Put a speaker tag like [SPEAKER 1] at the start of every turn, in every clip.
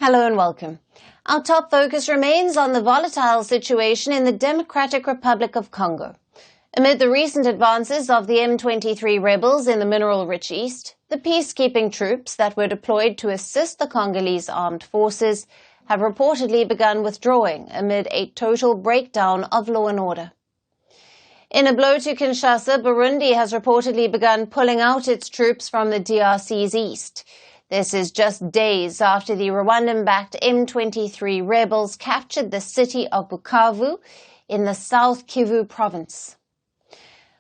[SPEAKER 1] Hello and welcome. Our top focus remains on the volatile situation in the Democratic Republic of Congo. Amid the recent advances of the M23 rebels in the mineral-rich east, the peacekeeping troops that were deployed to assist the Congolese armed forces have reportedly begun withdrawing amid a total breakdown of law and order. In a blow to Kinshasa, Burundi has reportedly begun pulling out its troops from the DRC's east. This is just days after the Rwandan-backed M23 rebels captured the city of Bukavu in the South Kivu province.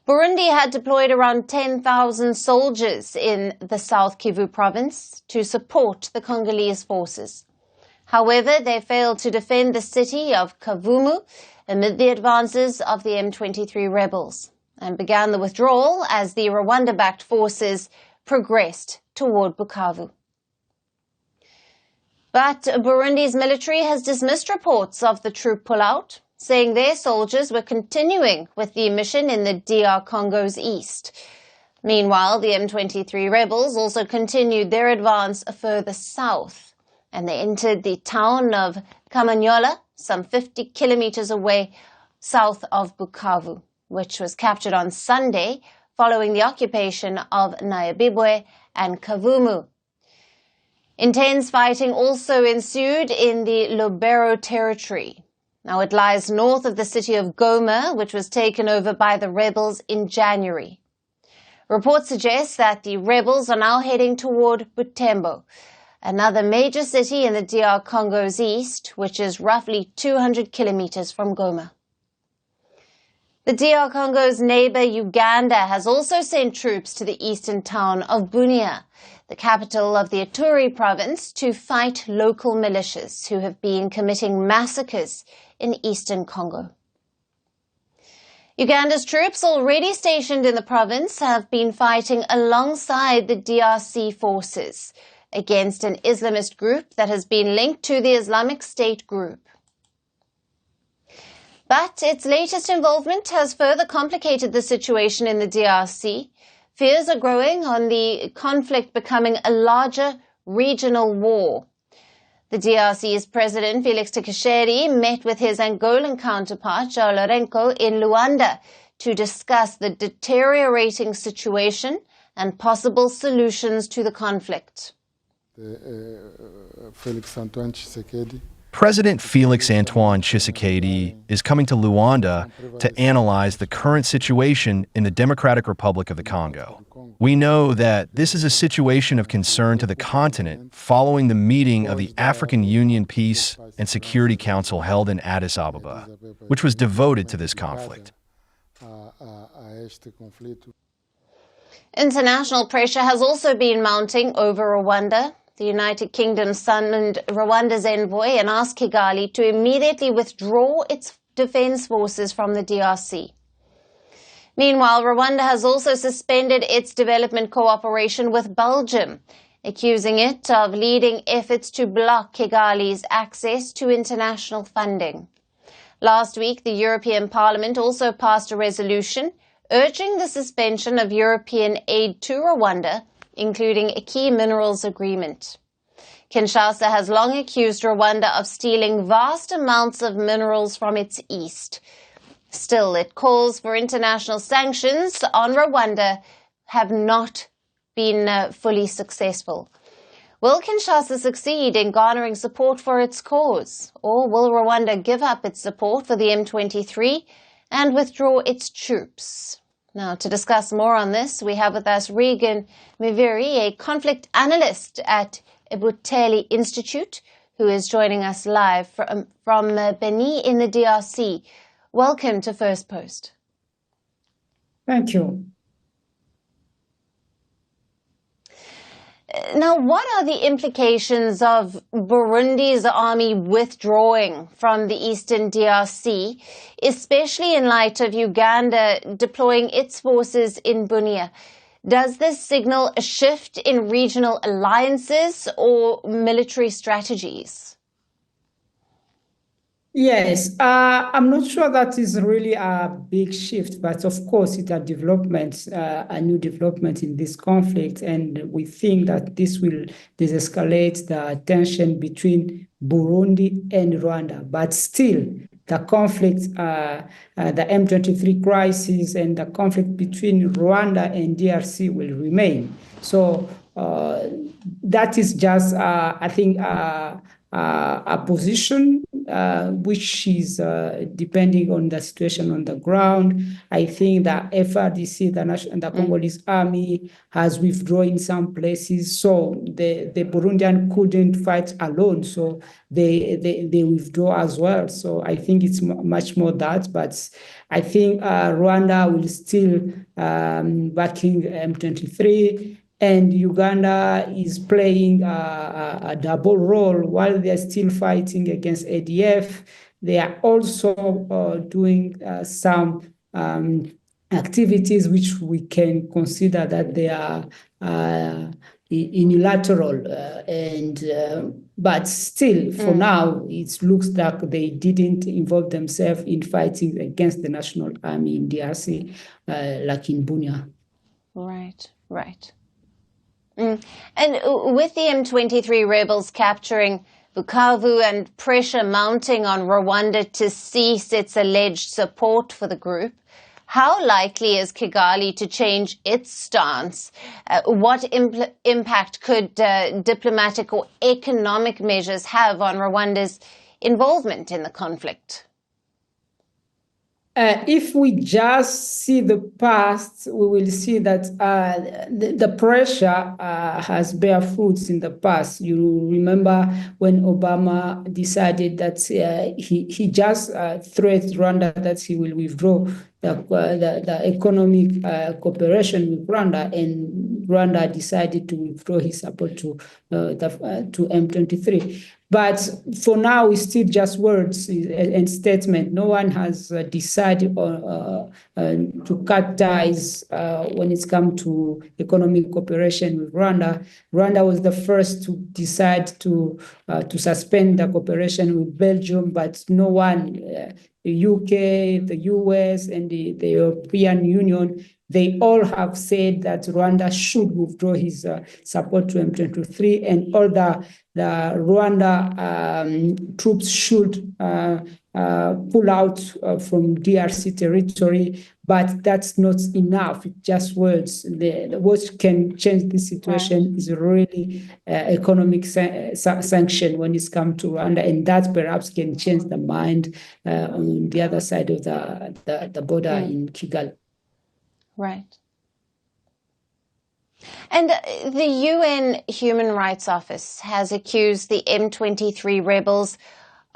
[SPEAKER 1] Burundi had deployed around 10,000 soldiers in the South Kivu province to support the Congolese forces. However, they failed to defend the city of Kavumu amid the advances of the M23 rebels and began the withdrawal as the Rwanda-backed forces progressed toward Bukavu. But Burundi's military has dismissed reports of the troop pullout, saying their soldiers were continuing with the mission in the DR Congo's east. Meanwhile, the M23 rebels also continued their advance further south, and they entered the town of Kamanyola, some 50 kilometers away south of Bukavu, which was captured on Sunday following the occupation of neighbour and Kavumu. Intense fighting also ensued in the Lubero territory. Now it lies north of the city of Goma, which was taken over by the rebels in January. Reports suggest that the rebels are now heading toward Butembo, another major city in the DR Congo's east, which is roughly 200 kilometers from Goma. The DR Congo's neighbour Uganda has also sent troops to the eastern town of Bunia, the capital of the Ituri province, to fight local militias who have been committing massacres in eastern Congo. Uganda's troops already stationed in the province have been fighting alongside the DRC forces against an Islamist group that has been linked to the Islamic State group. But its latest involvement has further complicated the situation in the DRC. Fears are growing on the conflict becoming a larger regional war. The DRC's President Felix Tshisekedi met with his Angolan counterpart, João Lourenço, in Luanda to discuss the deteriorating situation and possible solutions to the conflict.
[SPEAKER 2] President Felix Antoine Tshisekedi is coming to Luanda to analyze the current situation in the Democratic Republic of the Congo. We know that this is a situation of concern to the continent following the meeting of the African Union Peace and Security Council held in Addis Ababa, which was devoted to this conflict.
[SPEAKER 1] International pressure has also been mounting over Rwanda. The United Kingdom summoned Rwanda's envoy and asked Kigali to immediately withdraw its defense forces from the DRC. Meanwhile, Rwanda has also suspended its development cooperation with Belgium, accusing it of leading efforts to block Kigali's access to international funding. Last week, the European Parliament also passed a resolution urging the suspension of European aid to Rwanda, including a key minerals agreement. Kinshasa has long accused Rwanda of stealing vast amounts of minerals from its east. Still, it calls for international sanctions on Rwanda have not been fully successful. Will Kinshasa succeed in garnering support for its cause, or will Rwanda give up its support for the M23 and withdraw its troops? Now, to discuss more on this, we have with us Regan Miviri, a conflict analyst at Ebuteli Institute, who is joining us live from Beni in the DRC. Welcome to Firstpost.
[SPEAKER 3] Thank you.
[SPEAKER 1] Now, what are the implications of Burundi's army withdrawing from the eastern DRC, especially in light of Uganda deploying its forces in Bunia? Does this signal a shift in regional alliances or military strategies?
[SPEAKER 3] Yes, I'm not sure that is really a big shift, but of course it's a development, a new development in this conflict, and we think that this will de-escalate the tension between Burundi and Rwanda. But still, the conflict, the M23 crisis and the conflict between Rwanda and DRC will remain. So that is just, I think, a position which is depending on the situation on the ground. I think that FRDC, the Congolese army, has withdrawn in some places, so the Burundian couldn't fight alone, so they withdraw as well. So I think it's much more that, but I think Rwanda will still backing M23. And Uganda is playing a double role while they're still fighting against ADF. They are also doing some activities which we can consider that they are unilateral, but still, for now, it looks like they didn't involve themselves in fighting against the national army in DRC, like in Bunia.
[SPEAKER 1] Right, right. And with the M23 rebels capturing Bukavu and pressure mounting on Rwanda to cease its alleged support for the group, how likely is Kigali to change its stance? What impact could diplomatic or economic measures have on Rwanda's involvement in the conflict?
[SPEAKER 3] If we just see the past, we will see that the pressure has bear fruits in the past. You remember when Obama decided that he just threatened Rwanda that he will withdraw the economic cooperation with Rwanda, and Rwanda decided to withdraw his support to M23. But for now, it's still just words and statement. No one has decided to cut ties when it's come to economic cooperation with Rwanda. Rwanda was the first to decide to suspend the cooperation with Belgium, but no one, the UK, the US, and the European Union, they all have said that Rwanda should withdraw his support to M23, and all the Rwanda troops should pull out from DRC territory. But that's not enough. It's just words. What can change this situation is really economic sanction when it's come to Rwanda, and that perhaps can change the mind on the other side of the border in Kigali.
[SPEAKER 1] Right. And the UN Human Rights Office has accused the M23 rebels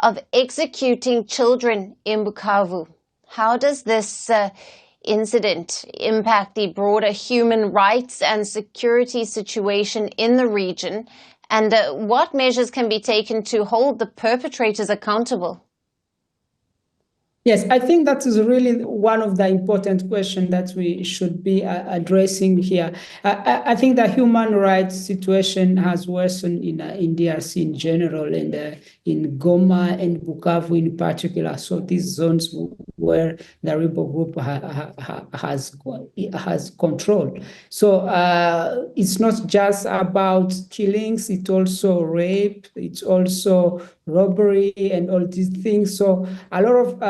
[SPEAKER 1] of executing children in Bukavu. How does this incident impact the broader human rights and security situation in the region? And what measures can be taken to hold the perpetrators accountable?
[SPEAKER 3] Yes, I think that is really one of the important questions that we should be addressing here. I think the human rights situation has worsened in DRC in general, and in Goma and Bukavu in particular. So these zones where the rebel group has control. So it's not just about killings; it's also rape, it's also robbery, and all these things. So a lot of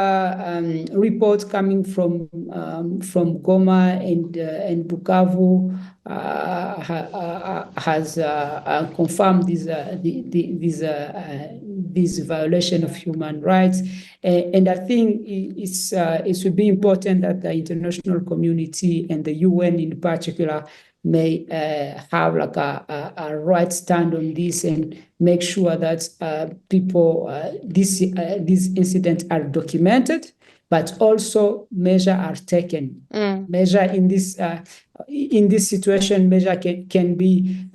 [SPEAKER 3] reports coming from Goma and Bukavu has confirmed this violation of human rights, and I think it would be important that the international community and the UN in particular may have like a right stand on this and make sure that people these incidents are documented, but also measures are taken. Measure in this situation, measure can be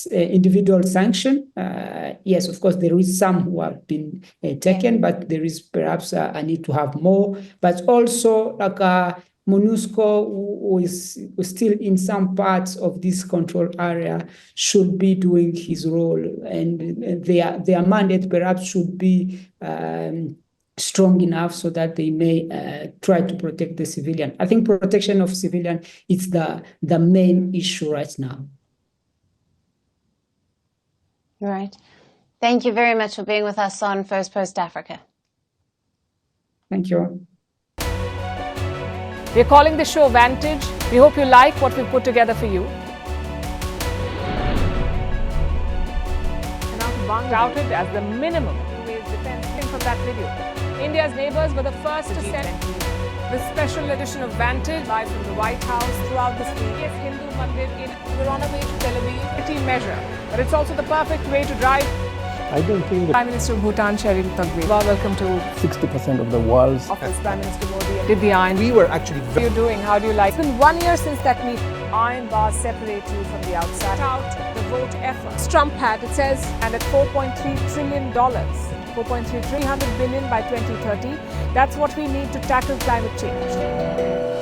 [SPEAKER 3] individual sanction. Yes, of course, there is some who have been taken, but there is perhaps a need to have more. But also, like MONUSCO, who is still in some parts of this control area, should be doing his role, and their mandate perhaps should be strong enough so that they may try to protect the civilian. I think protection of civilian is the main issue right now.
[SPEAKER 1] Right. Thank you very much for being with us on First Post Africa.
[SPEAKER 3] Thank you.
[SPEAKER 4] We're calling the show Vantage. We hope you like what we put together for you. Touted as the minimum defense from that video. India's neighbours were the first to send the special edition of Vantage live from the White House throughout this week. Yes, Hindu Mandir in we're on our way to Tel Aviv. Measure, but it's also the perfect way to drive.
[SPEAKER 5] I don't think
[SPEAKER 4] Prime Minister of Bhutan, Sherin Thagbé. Welcome to
[SPEAKER 5] 60% of the world's
[SPEAKER 4] office. Prime Minister Modi did the iron.
[SPEAKER 5] We were actually
[SPEAKER 4] How are you doing? How do you like? It's been 1 year since that meeting. Iron bars separate you from the outside. Out the vote effort. Trump had, it says, and at $4.3 trillion. 4.3 300 billion by 2030. That's what we need to tackle climate change.